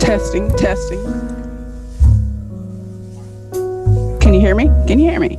Testing, testing. Can you hear me? Can you hear me?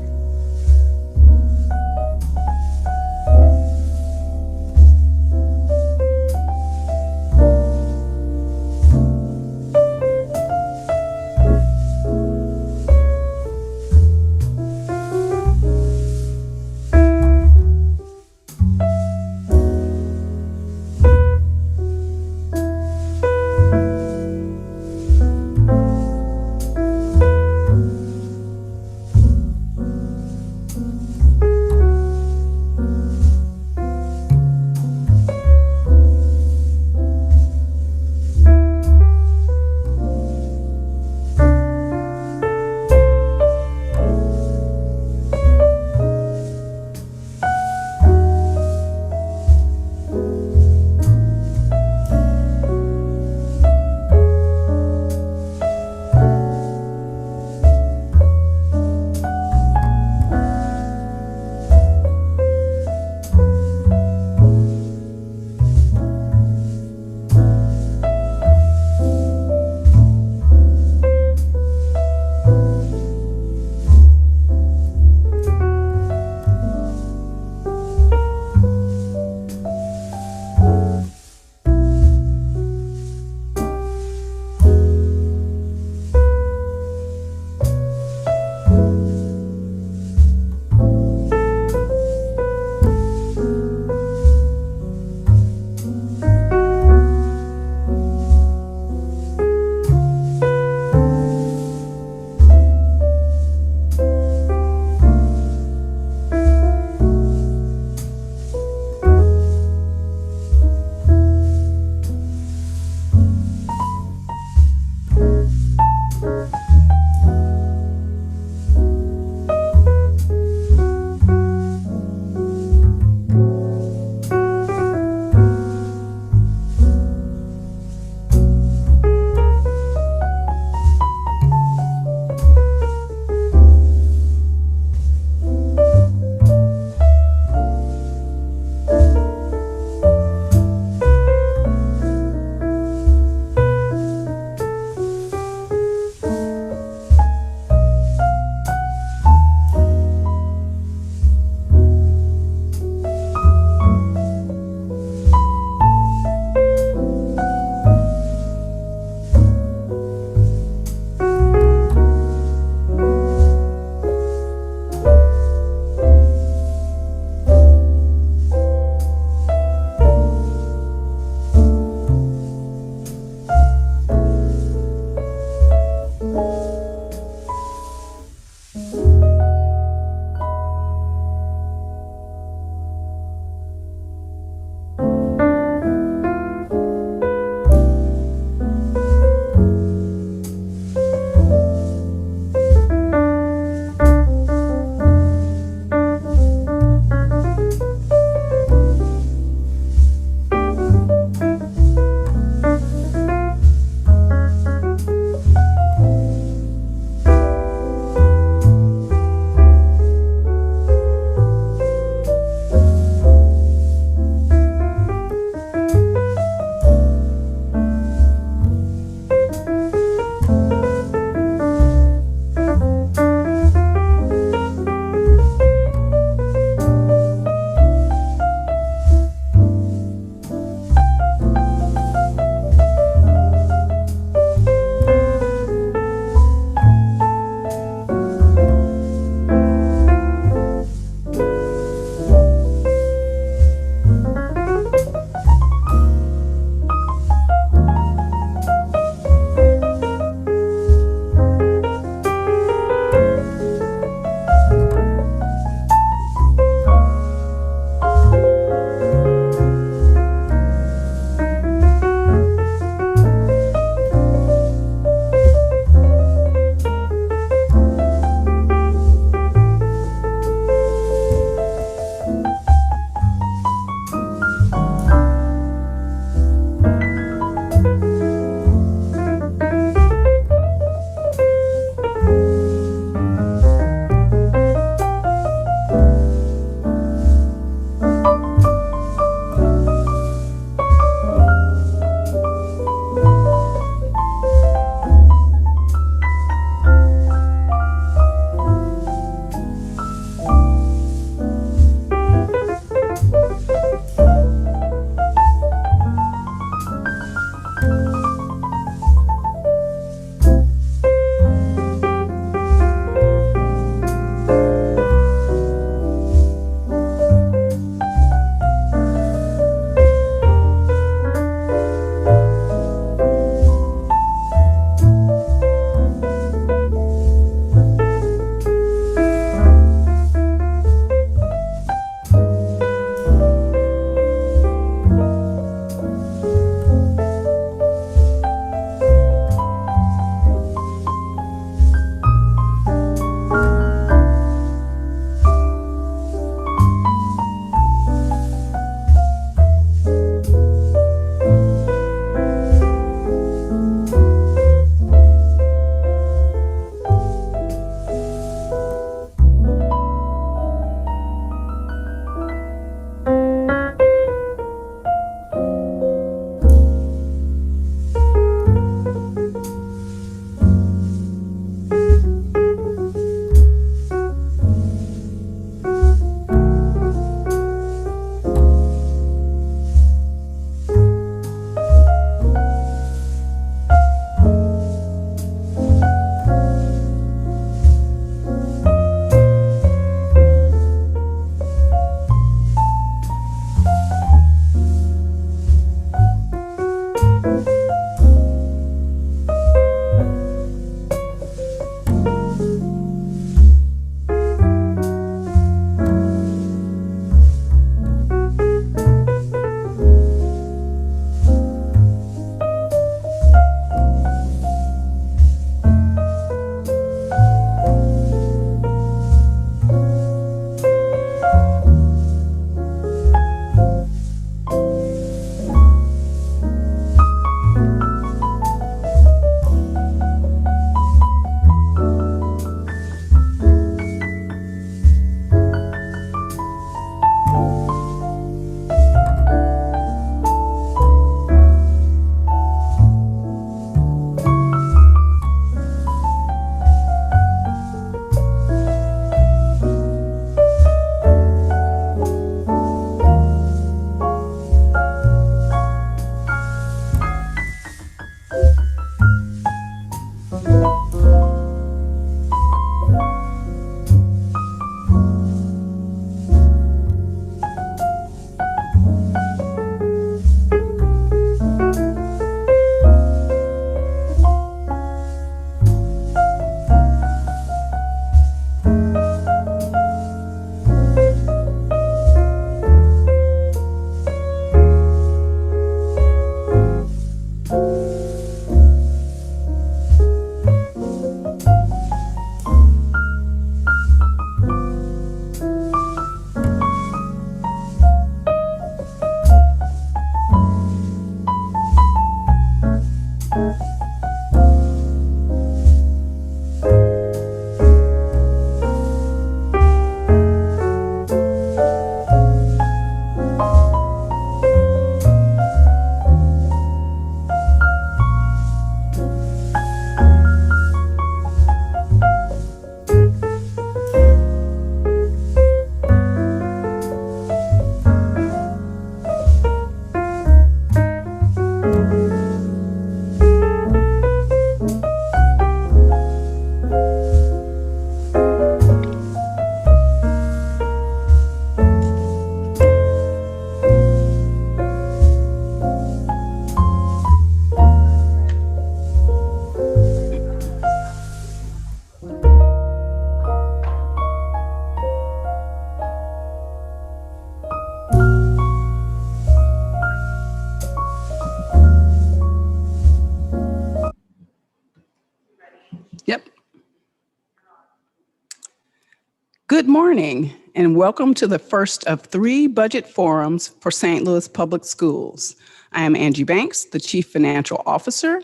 Good morning, and welcome to the first of 3 budget forums for St. Louis Public Schools. I am Angie Banks, the Chief Financial Officer,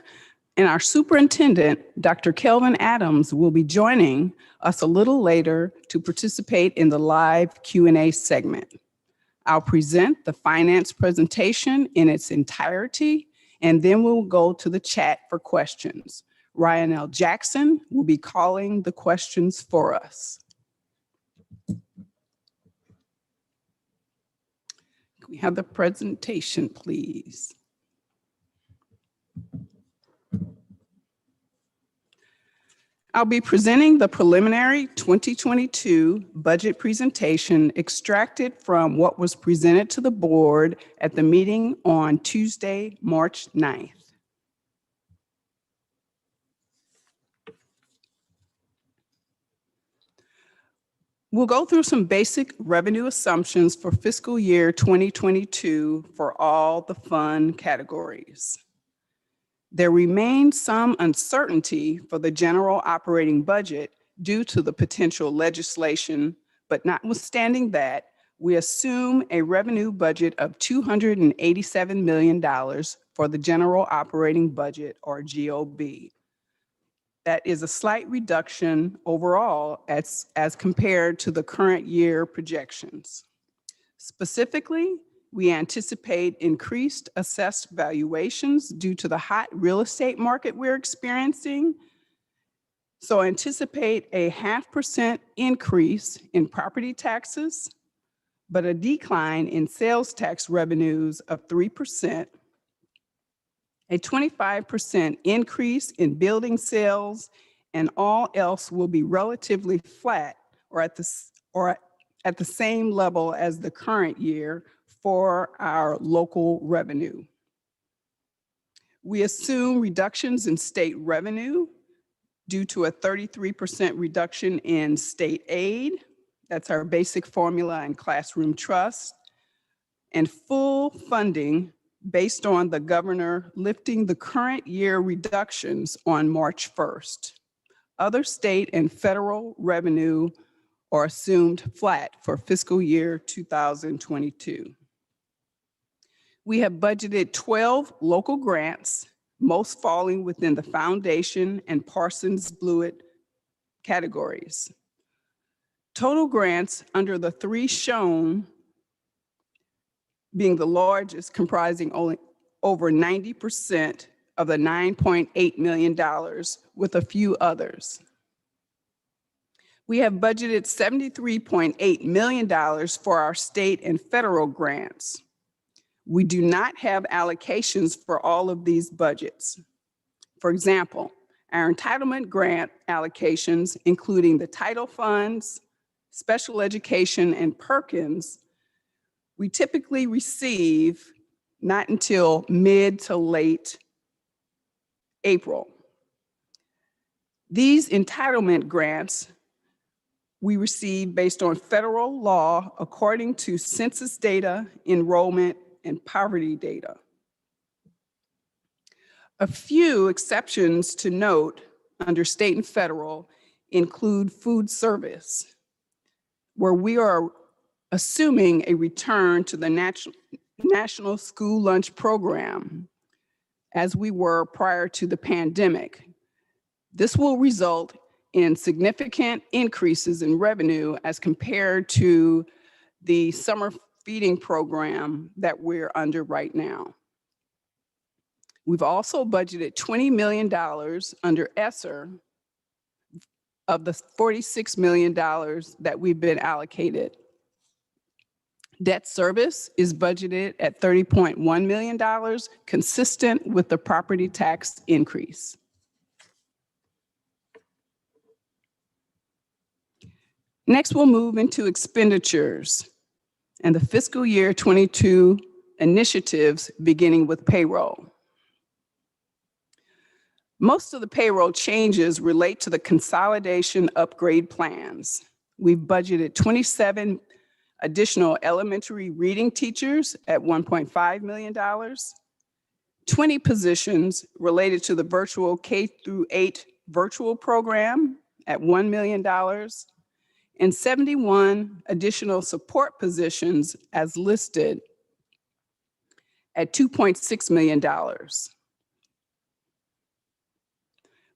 and our Superintendent, Dr. Kelvin Adams, will be joining us a little later to participate in the live Q&A segment. I'll present the finance presentation in its entirety, and then we'll go to the chat for questions. Ryan L. Jackson will be calling the questions for us. Can we have the presentation, please? I'll be presenting the preliminary 2022 budget presentation extracted from what was presented to the board at the meeting on Tuesday, March 9th. We'll go through some basic revenue assumptions for fiscal year 2022 for all the fund categories. There remains some uncertainty for the general operating budget due to the potential legislation, but notwithstanding that, we assume a revenue budget of $287 million for the general operating budget, or GOB. That is a slight reduction overall as compared to the current year projections. Specifically, we anticipate increased assessed valuations due to the hot real estate market we're experiencing. So anticipate a 0.5% increase in property taxes, but a decline in sales tax revenues of 3%. A 25% increase in building sales, and all else will be relatively flat or at the same level as the current year for our local revenue. We assume reductions in state revenue due to a 33% reduction in state aid. That's our basic formula and classroom trust, and full funding based on the governor lifting the current year reductions on March 1st. Other state and federal revenue are assumed flat for fiscal year 2022. We have budgeted 12 local grants, most falling within the Foundation and Parsons Blewett categories. Total grants under the 3 shown being the largest, comprising only over 90% of the $9.8 million, with a few others. We have budgeted $73.8 million for our state and federal grants. We do not have allocations for all of these budgets. For example, our entitlement grant allocations, including the title funds, special education, and Perkins, we typically receive not until mid to late April. These entitlement grants we receive based on federal law according to census data, enrollment, and poverty data. A few exceptions to note under state and federal include food service, where we are assuming a return to the National School Lunch Program as we were prior to the pandemic. This will result in significant increases in revenue as compared to the summer feeding program that we're under right now. We've also budgeted $20 million under ESSER of the $46 million that we've been allocated. Debt service is budgeted at $30.1 million, consistent with the property tax increase. Next, we'll move into expenditures and the fiscal year 22 initiatives, beginning with payroll. Most of the payroll changes relate to the consolidation upgrade plans. We've budgeted 27 additional elementary reading teachers at $1.5 million, 20 positions related to the virtual K-8 virtual program at $1 million, and 71 additional support positions as listed at $2.6 million.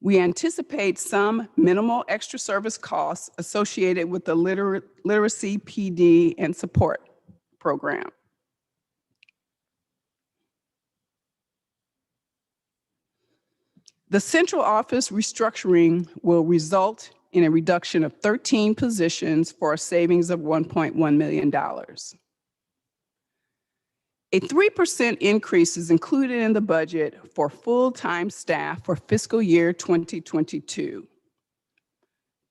We anticipate some minimal extra service costs associated with the literacy PD and support program. The central office restructuring will result in a reduction of 13 positions for a savings of $1.1 million. A 3% increase is included in the budget for full-time staff for fiscal year 2022.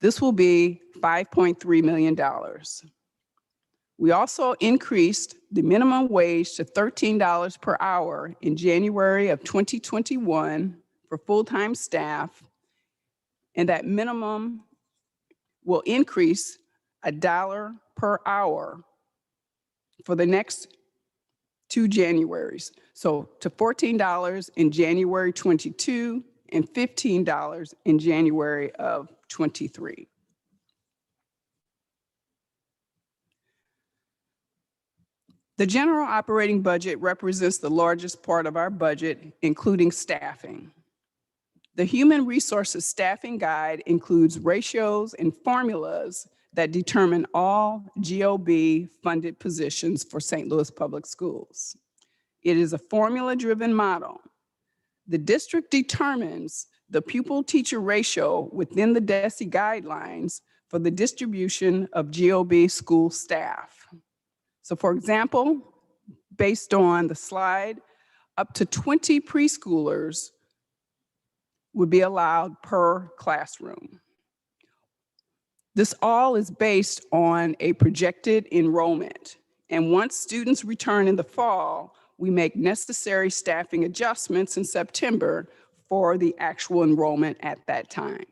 This will be $5.3 million. We also increased the minimum wage to $13 per hour in January of 2021 for full-time staff, and that minimum will increase $1 per hour for the next 2 Januaries. So to $14 in January 22 and $15 in January of 23. The general operating budget represents the largest part of our budget, including staffing. The Human Resources Staffing Guide includes ratios and formulas that determine all GOB-funded positions for St. Louis Public Schools. It is a formula-driven model. The district determines the pupil-teacher ratio within the DESE guidelines for the distribution of GOB school staff. So for example, based on the slide, up to 20 preschoolers would be allowed per classroom. This all is based on a projected enrollment. And once students return in the fall, we make necessary staffing adjustments in September for the actual enrollment at that time.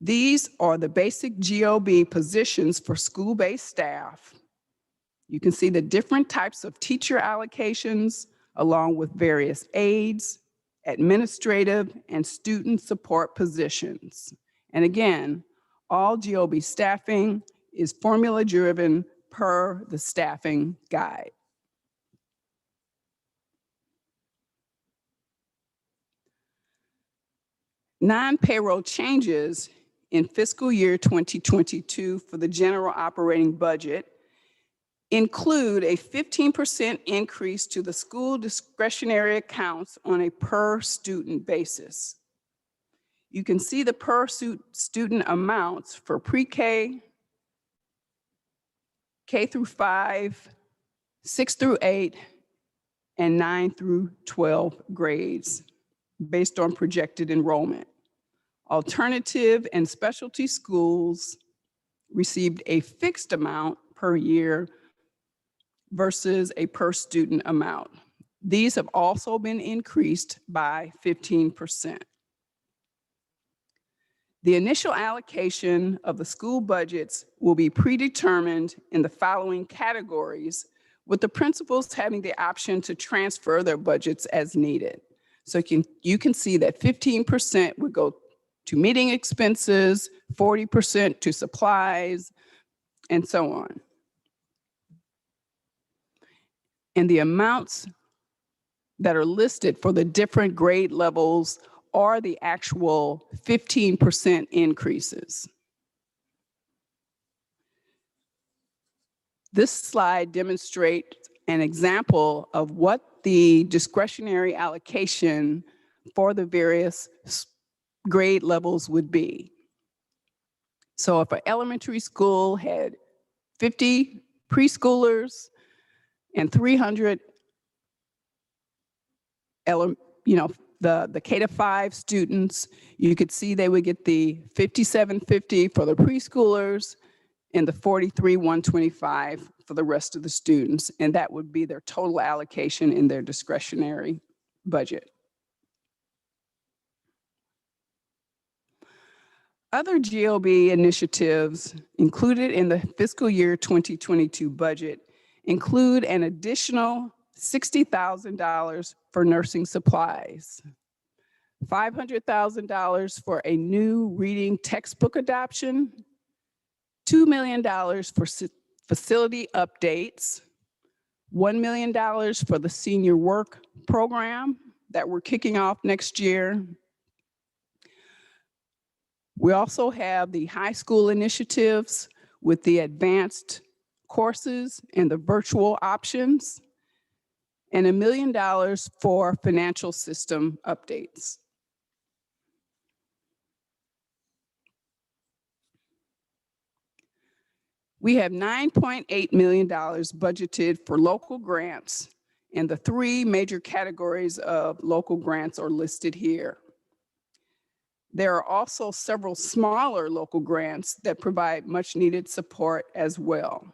These are the basic GOB positions for school-based staff. You can see the different types of teacher allocations along with various aides, administrative, and student support positions. And again, all GOB staffing is formula-driven per the staffing guide. Non-payroll changes in fiscal year 2022 for the general operating budget include a 15% increase to the school discretionary accounts on a per student basis. You can see the per student amounts for pre-K, K through 5, 6 through 8, and 9 through 12 grades based on projected enrollment. Alternative and specialty schools received a fixed amount per year versus a per student amount. These have also been increased by 15%. The initial allocation of the school budgets will be predetermined in the following categories, with the principals having the option to transfer their budgets as needed. So you can see that 15% would go to meeting expenses, 40% to supplies, and so on. And the amounts that are listed for the different grade levels are the actual 15% increases. This slide demonstrates an example of what the discretionary allocation for the various grade levels would be. So if an elementary school had 50 preschoolers and 300, the K-5 students, you could see they would get the $5,750 for the preschoolers and the $43,125 for the rest of the students. And that would be their total allocation in their discretionary budget. Other GOB initiatives included in the fiscal year 2022 budget include an additional $60,000 for nursing supplies, $500,000 for a new reading textbook adoption, $2 million for facility updates, $1 million for the senior work program that we're kicking off next year. We also have the high school initiatives with the advanced courses and the virtual options, and $1 million for financial system updates. We have $9.8 million budgeted for local grants, and the three major categories of local grants are listed here. There are also several smaller local grants that provide much needed support as well.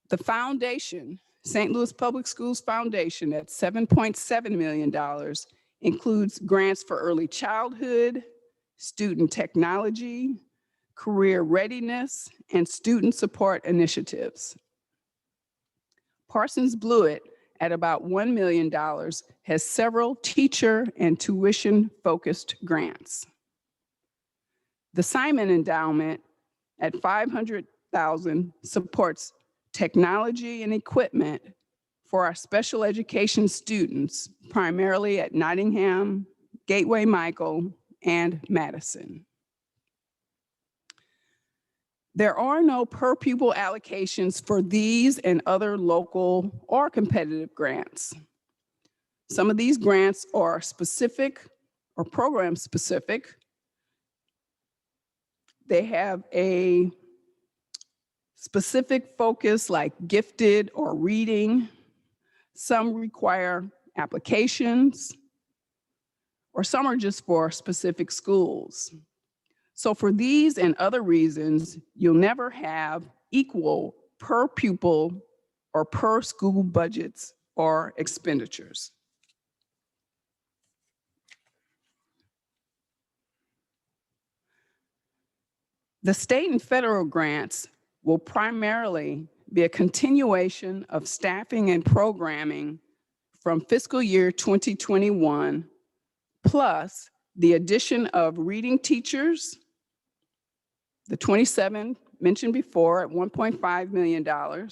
The foundation, St. Louis Public Schools Foundation, at $7.7 million, includes grants for early childhood, student technology, career readiness, and student support initiatives. Parsons Blewett, at about $1 million, has several teacher and tuition-focused grants. The Simon Endowment, at $500,000, supports technology and equipment for our special education students, primarily at Nottingham, Gateway Michael, and Madison. There are no per pupil allocations for these and other local or competitive grants. Some of these grants are specific or program specific. They have a specific focus like gifted or reading. Some require applications, or some are just for specific schools. So for these and other reasons, you'll never have equal per pupil or per school budgets or expenditures. The state and federal grants will primarily be a continuation of staffing and programming from fiscal year 2021, plus the addition of reading teachers, the 27 mentioned before at $1.5 million,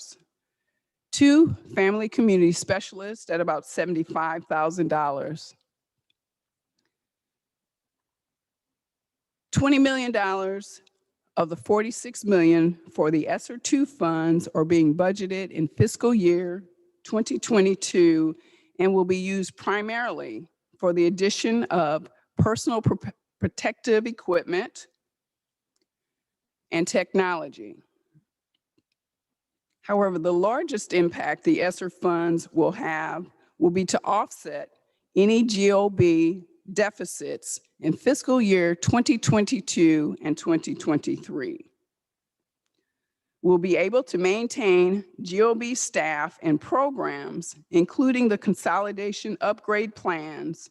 2 family community specialists at about $75,000, $20 million of the $46 million for the ESSER II funds are being budgeted in fiscal year 2022 and will be used primarily for the addition of personal protective equipment and technology. However, the largest impact the ESSER funds will have will be to offset any GOB deficits in fiscal year 2022 and 2023. We'll be able to maintain GOB staff and programs, including the consolidation upgrade plans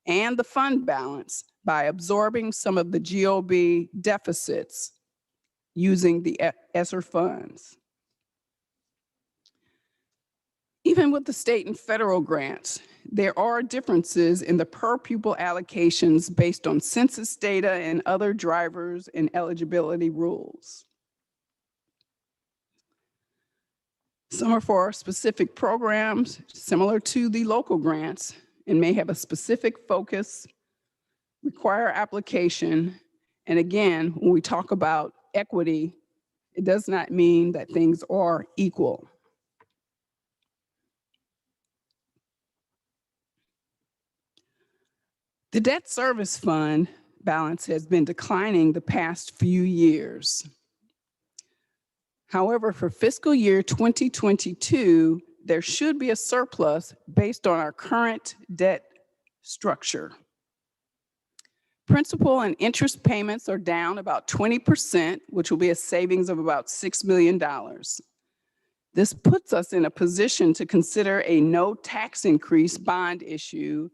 and the fund balance, by absorbing some of the GOB deficits using the ESSER funds. Even with the state and federal grants, there are differences in the per pupil allocations based on census data and other drivers and eligibility rules. Some are for specific programs similar to the local grants and may have a specific focus, require application. And again, when we talk about equity, it does not mean that things are equal. The debt service fund balance has been declining the past few years. However, for fiscal year 2022, there should be a surplus based on our current debt structure. Principal and interest payments are down about 20%, which will be a savings of about $6 million. This puts us in a position to consider a no tax increase bond issue.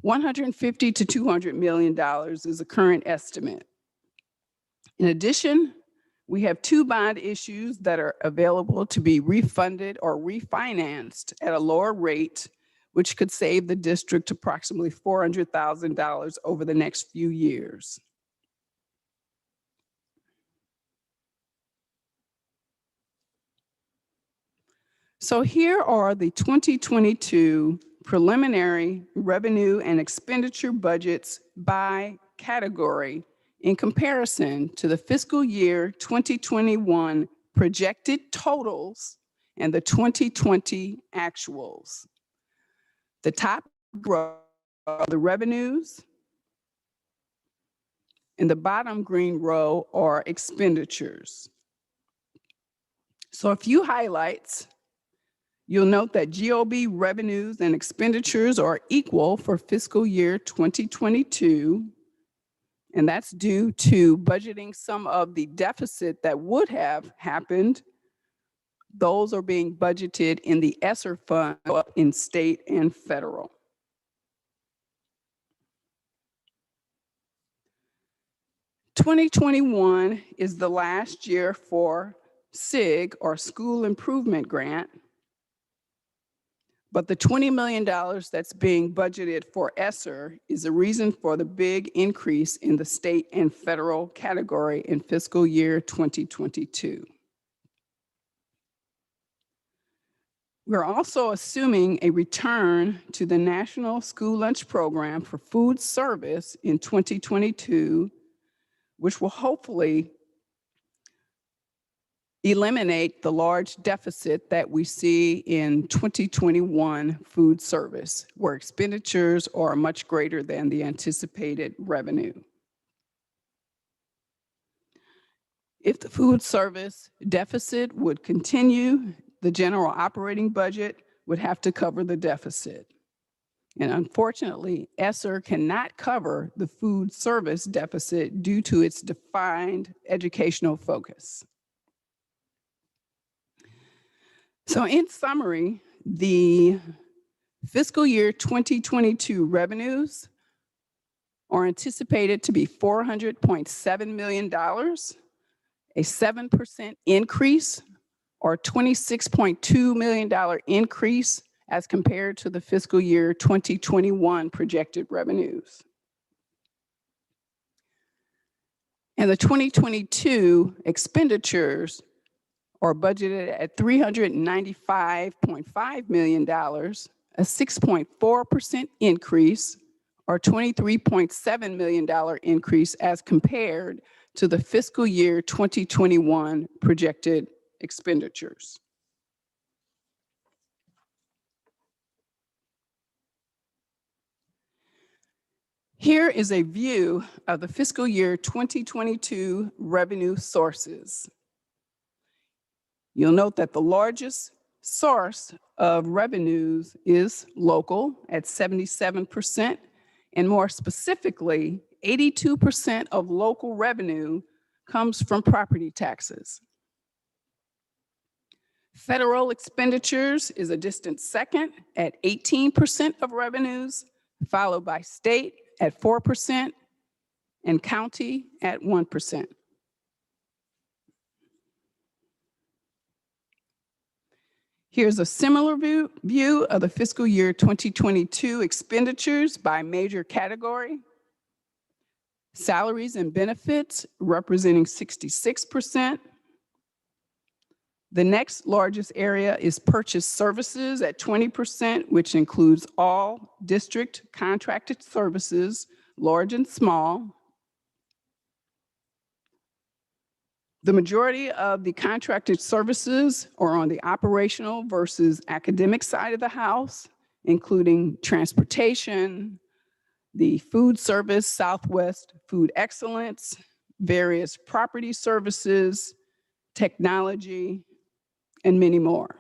$150 to $200 million is the current estimate. In addition, we have 2 bond issues that are available to be refunded or refinanced at a lower rate which could save the district approximately $400,000 over the next few years. So here are the 2022 preliminary revenue and expenditure budgets by category in comparison to the fiscal year 2021 projected totals and the 2020 actuals. The top row are the revenues, and the bottom green row are expenditures. So a few highlights. You'll note that GOB revenues and expenditures are equal for fiscal year 2022, and that's due to budgeting some of the deficit that would have happened. Those are being budgeted in the ESSER fund in state and federal. '21 is the last year for SIG, or School Improvement Grant, but the $20 million that's being budgeted for ESSER is the reason for the big increase in the state and federal category in fiscal year 2022. We're also assuming a return to the National School Lunch Program for food service in 2022, which will hopefully eliminate the large deficit that we see in 2021 food service, where expenditures are much greater than the anticipated revenue. If the food service deficit would continue, the general operating budget would have to cover the deficit. And unfortunately, ESSER cannot cover the food service deficit due to its defined educational focus. So in summary, the fiscal year 2022 revenues are anticipated to be $400.7 million, a 7% increase, or $26.2 million increase as compared to the fiscal year 2021 projected revenues. And the 2022 expenditures are budgeted at $395.5 million, a 6.4% increase, or $23.7 million increase as compared to the fiscal year 2021 projected expenditures. Here is a view of the fiscal year 2022 revenue sources. You'll note that the largest source of revenues is local at 77%, and more specifically, 82% of local revenue comes from property taxes. Federal expenditures is a distant second at 18% of revenues, followed by state at 4% and county at 1%. Here's a similar view of the fiscal year 2022 expenditures by major category. Salaries and benefits representing 66%. The next largest area is purchase services at 20%, which includes all district contracted services, large and small. The majority of the contracted services are on the operational versus academic side of the house, including transportation, the food service, Southwest Food Excellence, various property services, technology, and many more.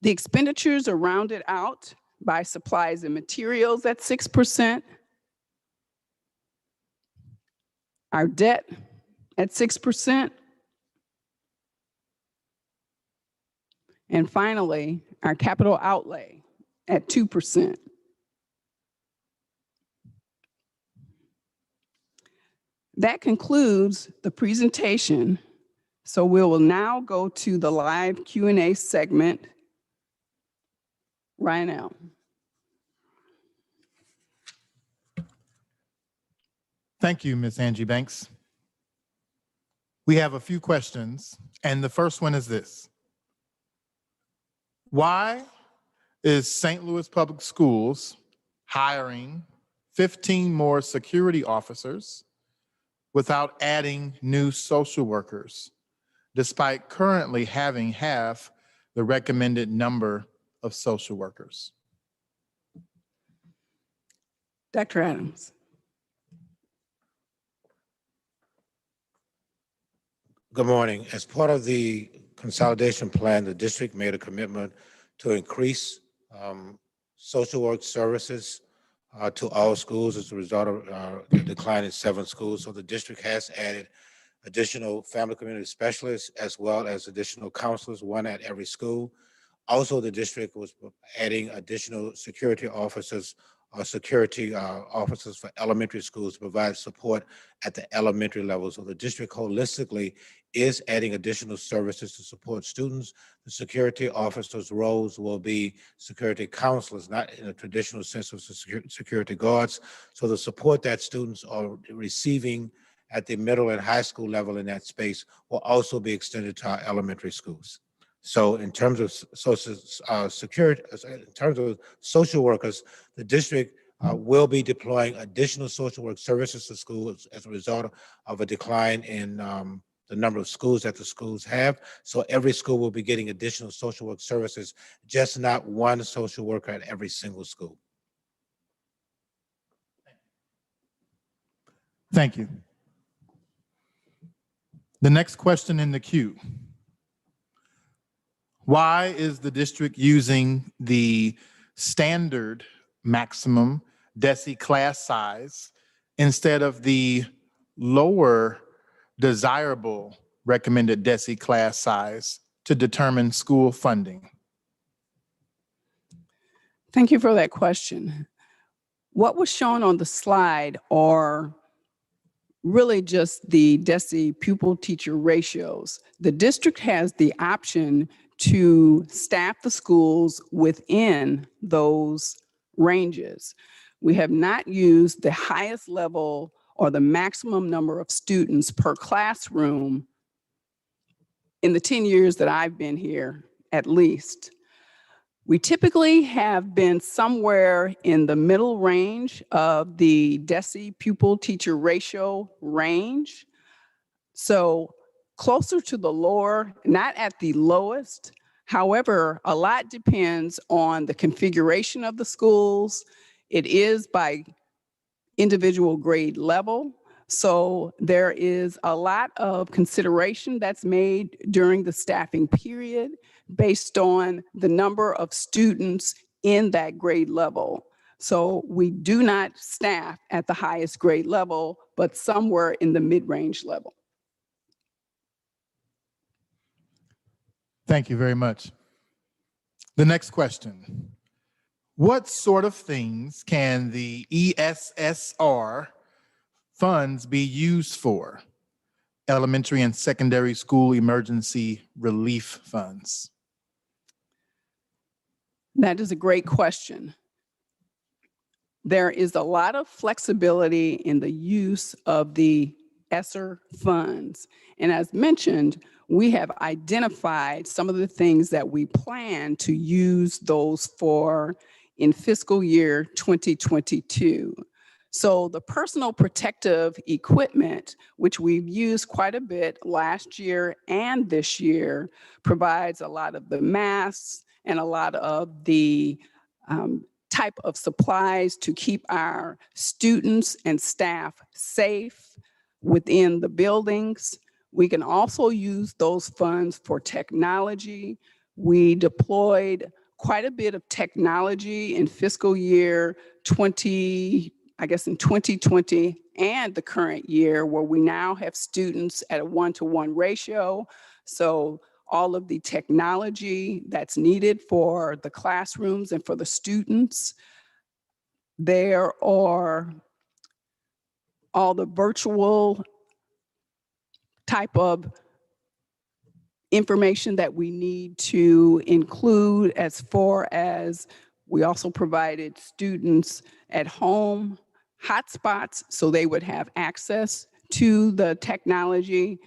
The expenditures are rounded out by supplies and materials at 6%, our debt at 6%, and finally, our capital outlay at 2%. That concludes the presentation. So we will now go to the live Q&A segment. Ryan. Thank you, Ms. Angie Banks. We have a few questions, and the first one is this. Why is St. Louis Public Schools hiring 15 more security officers without adding new social workers, despite currently having half the recommended number of social workers? Dr. Adams. Good morning. As part of the consolidation plan, the district made a commitment to increase social work services to all schools as a result of the decline in 7 schools. So the district has added additional family community specialists as well as additional counselors, 1 at every school. Also, the district was adding additional security officers for elementary schools to provide support at the elementary level. So the district holistically is adding additional services to support students. The security officers' roles will be security counselors, not in a traditional sense of security guards. So the support that students are receiving at the middle and high school level in that space will also be extended to our elementary schools. So in terms of social security, in terms of social workers, the district will be deploying additional social work services to schools as a result of a decline in the number of schools that the schools have. So every school will be getting additional social work services, just not 1 social worker at every single school. Thank you. The next question in the queue. Why is the district using the standard maximum DESE class size instead of the lower desirable recommended DESE class size to determine school funding? Thank you for that question. What was shown on the slide are really just the DESE pupil-teacher ratios. The district has the option to staff the schools within those ranges. We have not used the highest level or the maximum number of students per classroom in the 10 years that I've been here, at least. We typically have been somewhere in the middle range of the DESE pupil-teacher ratio range. So closer to the lower, not at the lowest. However, a lot depends on the configuration of the schools. It is by individual grade level. So there is a lot of consideration that's made during the staffing period based on the number of students in that grade level. So we do not staff at the highest grade level, but somewhere in the mid-range level. Thank you very much. The next question. What sort of things can the ESSR funds be used for? Elementary and secondary school emergency relief funds. That is a great question. There is a lot of flexibility in the use of the ESSER funds. And as mentioned, we have identified some of the things that we plan to use those for in fiscal year 2022. So the personal protective equipment, which we've used quite a bit last year and this year, provides a lot of the masks and a lot of the type of supplies to keep our students and staff safe within the buildings. We can also use those funds for technology. We deployed quite a bit of technology in fiscal year 2020 and the current year, where we now have students at a 1-to-1 ratio. So all of the technology that's needed for the classrooms and for the students. There are all the virtual type of information that we need to include as far as We also provided students at home hotspots so they would have access to the technology.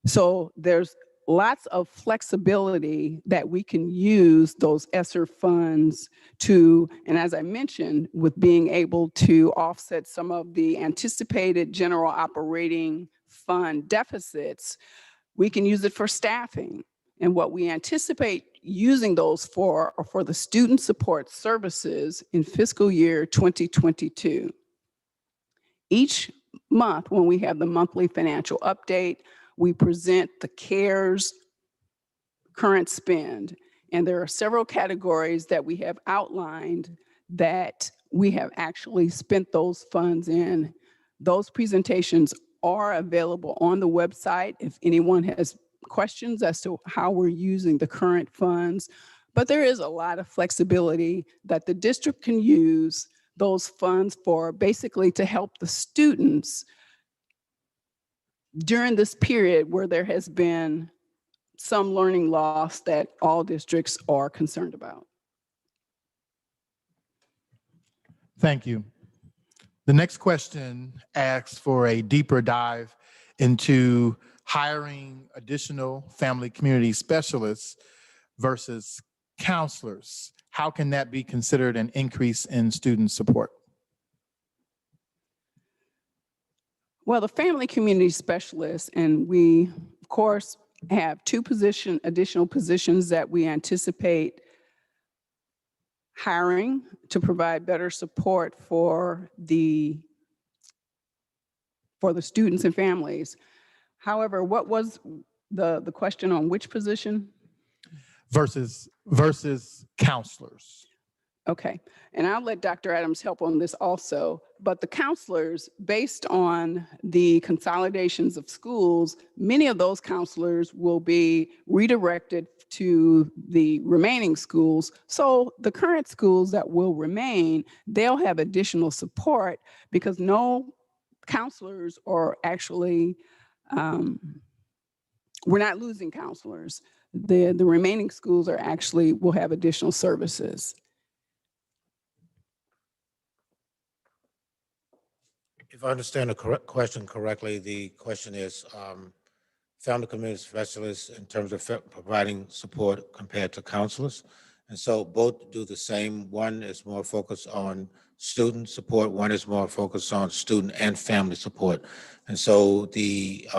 So there's lots of flexibility that we can use those ESSER funds to, and as I mentioned, with being able to offset some of the anticipated general operating fund deficits, we can use it for staffing. And what we anticipate using those for are for the student support services in fiscal year 2022. Each month, when we have the monthly financial update, we present the CARES current spend. And there are several categories that we have outlined that we have actually spent those funds in. Those presentations are available on the website if anyone has questions as to how we're using the current funds. But there is a lot of flexibility that the district can use those funds for, basically to help the students during this period where there has been some learning loss that all districts are concerned about. Thank you. The next question asks for a deeper dive into hiring additional family community specialists versus counselors. How can that be considered an increase in student support? Well, the family community specialists, and we, of course, have two additional positions that we anticipate hiring to provide better support for the students and families. However, what was the question on which position? Versus counselors. Okay, and I'll let Dr. Adams help on this also, but the counselors, based on the consolidations of schools, many of those counselors will be redirected to the remaining schools. So the current schools that will remain, they'll have additional support because no counselors are actually, we're not losing counselors. The remaining schools are actually will have additional services. If I understand the question correctly, the question is family community specialists in terms of providing support compared to counselors. And so both do the same. One is more focused on student support. One is more focused on student and family support. And so the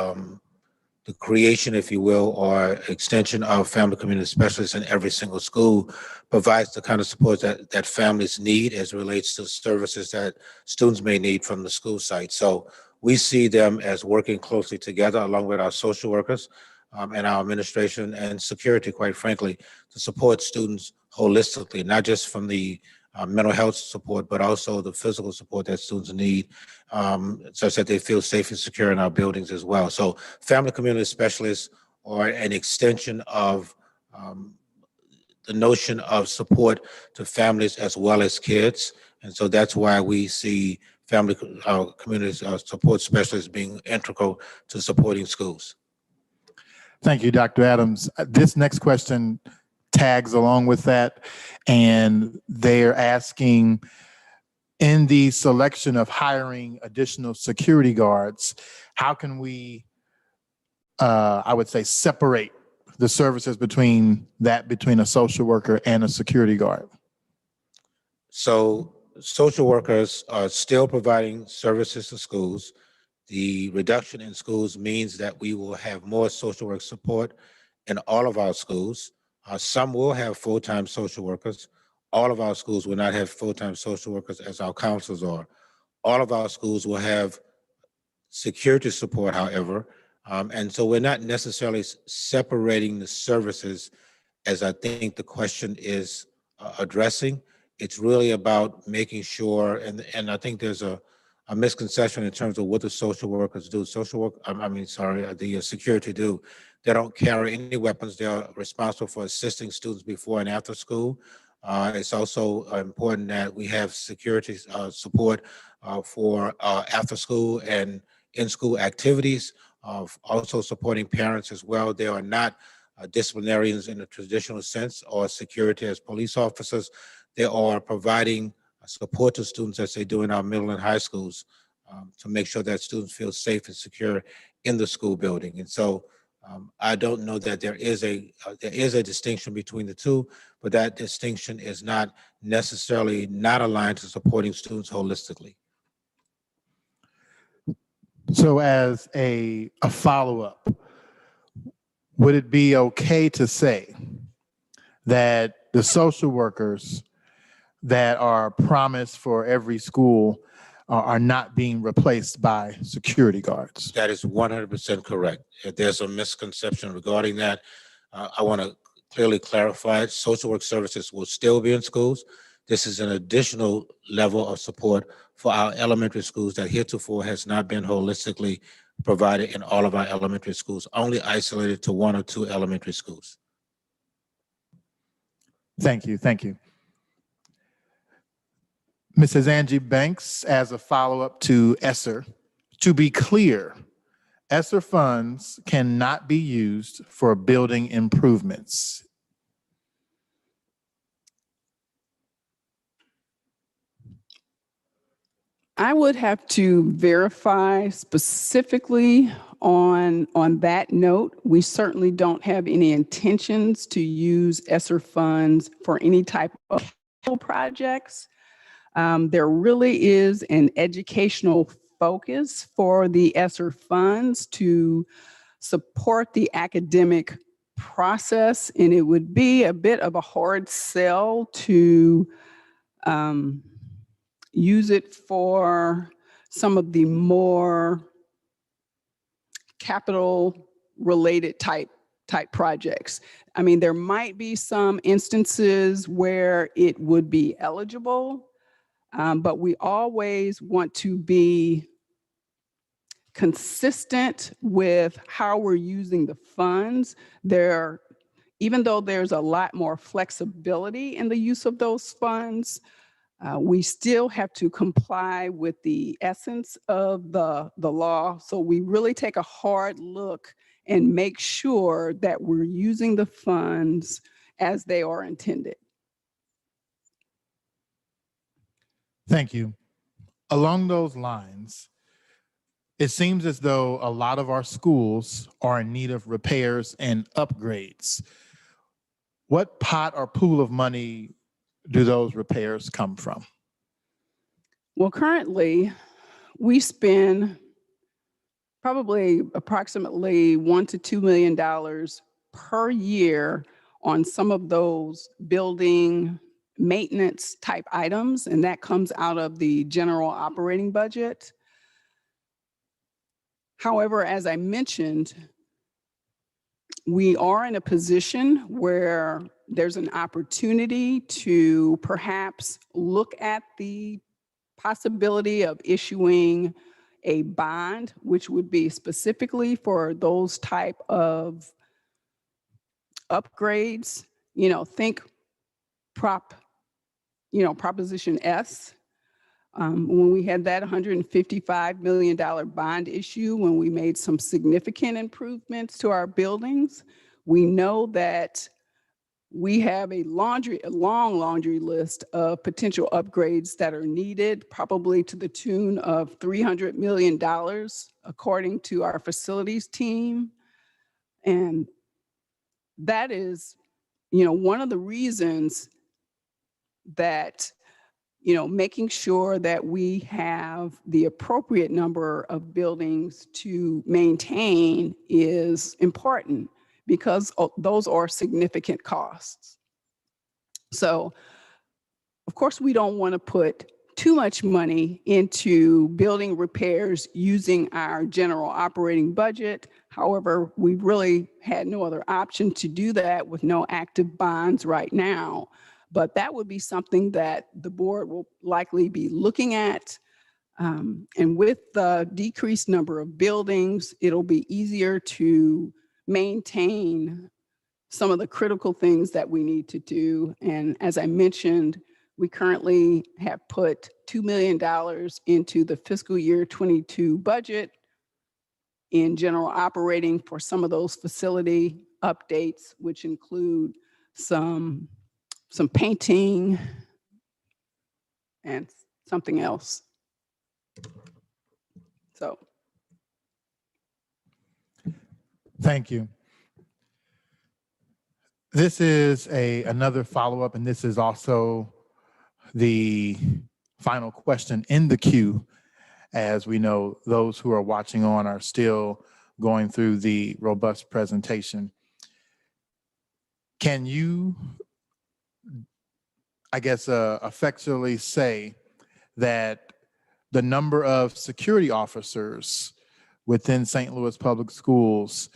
creation, if you will, or extension of family community specialists in every single school provides the kind of support that families need as it relates to services that students may need from the school site. So we see them as working closely together along with our social workers and our administration and security, quite frankly, to support students holistically, not just from the mental health support, but also the physical support that students need, such that they feel safe and secure in our buildings as well. So family community specialists are an extension of the notion of support to families as well as kids. And so that's why we see family community support specialists being integral to supporting schools. Thank you, Dr. Adams. This next question tags along with that, and they're asking, in the selection of hiring additional security guards, how can we, I would say, separate the services between a social worker and a security guard? So social workers are still providing services to schools. The reduction in schools means that we will have more social work support in all of our schools. Some will have full-time social workers. All of our schools will not have full-time social workers as our counselors are. All of our schools will have security support, however. And so we're not necessarily separating the services as I think the question is addressing. It's really about making sure, and I think there's a misconception in terms of what the social workers do. The security do. They don't carry any weapons. They are responsible for assisting students before and after school. It's also important that we have security support for after school and in-school activities, also supporting parents as well. They are not disciplinarians in the traditional sense or security as police officers. they are providing support to students as they do in our middle and high schools to make sure that students feel safe and secure in the school building. And so I don't know that there is a distinction between the two, but that distinction is not necessarily not aligned to supporting students holistically. So as a follow-up, would it be okay to say that the social workers that are promised for every school are not being replaced by security guards? That is 100% correct. If there's a misconception regarding that, I want to clearly clarify it. Social work services will still be in schools. This is an additional level of support for our elementary schools that heretofore has not been holistically provided in all of our elementary schools, only isolated to 1 or 2 elementary schools. Thank you, thank you. Mrs. Angie Banks, as a follow-up to ESSER, to be clear, ESSER funds cannot be used for building improvements. I would have to verify specifically on that note. We certainly don't have any intentions to use ESSER funds for any type of projects. There really is an educational focus for the ESSER funds to support the academic process, and it would be a bit of a hard sell to use it for some of the more capital related type projects. I mean, there might be some instances where it would be eligible, but we always want to be consistent with how we're using the funds. Even though there's a lot more flexibility in the use of those funds, we still have to comply with the essence of the law. So we really take a hard look and make sure that we're using the funds as they are intended. Thank you. Along those lines, it seems as though a lot of our schools are in need of repairs and upgrades. What pot or pool of money do those repairs come from? Well, currently, we spend probably approximately $1 to $2 million per year on some of those building maintenance type items, and that comes out of the general operating budget. However, as I mentioned, we are in a position where there's an opportunity to perhaps look at the possibility of issuing a bond, which would be specifically for those type of upgrades. You know, think Proposition S. When we had that $155 million bond issue, when we made some significant improvements to our buildings, we know that we have a long laundry list of potential upgrades that are needed, probably to the tune of $300 million, according to our facilities team. And that is, one of the reasons that, making sure that we have the appropriate number of buildings to maintain is important, because those are significant costs. So, of course, we don't want to put too much money into building repairs using our general operating budget. However, we really had no other option to do that with no active bonds right now. But that would be something that the board will likely be looking at. And with the decreased number of buildings, it'll be easier to maintain some of the critical things that we need to do. And as I mentioned, we currently have put $2 million into the fiscal year 22 budget in general operating for some of those facility updates, which include some painting, and something else. So, Thank you. This is another follow-up, and this is also the final question in the queue. As we know, those who are watching on are still going through the robust presentation. Can you, I guess, effectually say that the number of security officers within St. Louis Public Schools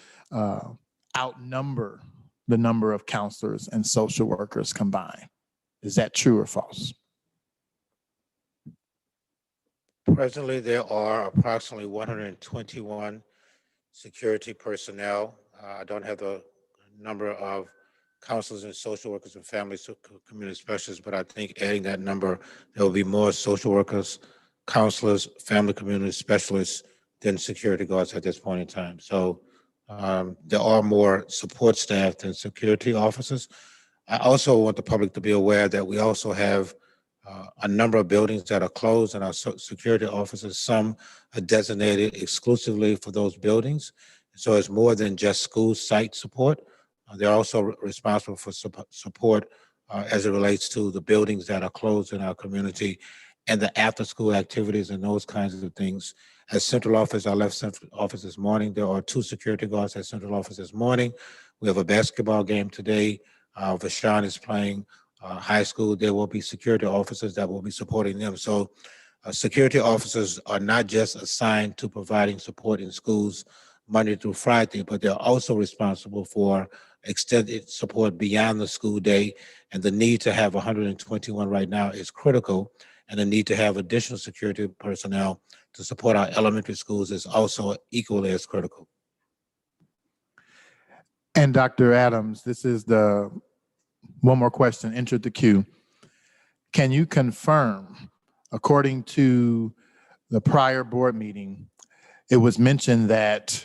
outnumber the number of counselors and social workers combined? Is that true or false? Presently, there are approximately 121 security personnel. I don't have the number of counselors and social workers and family community specialists, but I think adding that number, there will be more social workers, counselors, family community specialists than security guards at this point in time. So there are more support staff than security officers. I also want the public to be aware that we also have a number of buildings that are closed, and our security officers, some are designated exclusively for those buildings. So it's more than just school site support. They're also responsible for support as it relates to the buildings that are closed in our community and the after-school activities and those kinds of things. At central office, I left central office this morning. There are 2 security guards at central office this morning. We have a basketball game today. Vashon is playing high school. There will be security officers that will be supporting them. So security officers are not just assigned to providing support in schools Monday through Friday, but they're also responsible for extended support beyond the school day. And the need to have 121 right now is critical. And the need to have additional security personnel to support our elementary schools is also equally as critical. And Dr. Adams, this is the one more question entered the queue. Can you confirm, according to the prior board meeting, it was mentioned that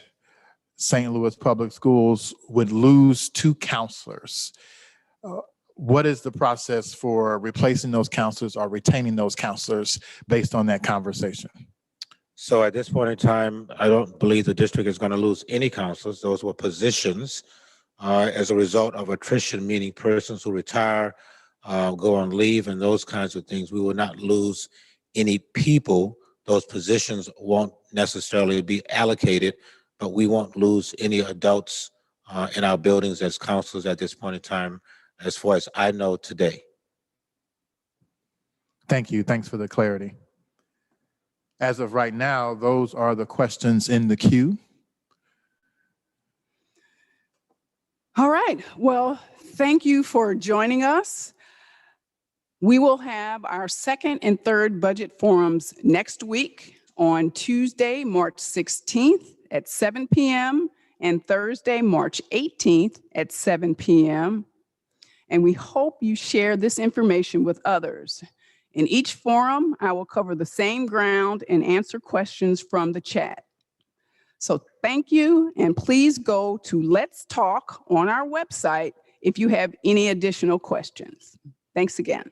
St. Louis Public Schools would lose 2 counselors. What is the process for replacing those counselors or retaining those counselors based on that conversation? So at this point in time, I don't believe the district is going to lose any counselors. Those were positions as a result of attrition, meaning persons who retire, go on leave, and those kinds of things. We will not lose any people. Those positions won't necessarily be allocated, but we won't lose any adults in our buildings as counselors at this point in time, as far as I know today. Thank you. Thanks for the clarity. As of right now, those are the questions in the queue. all right. Well, thank you for joining us. We will have our 2nd and 3rd budget forums next week on Tuesday, March 16th at 7 p.m. and Thursday, March 18th at 7 p.m. And we hope you share this information with others. In each forum, I will cover the same ground and answer questions from the chat. So thank you, and please go to Let's Talk on our website if you have any additional questions. Thanks again.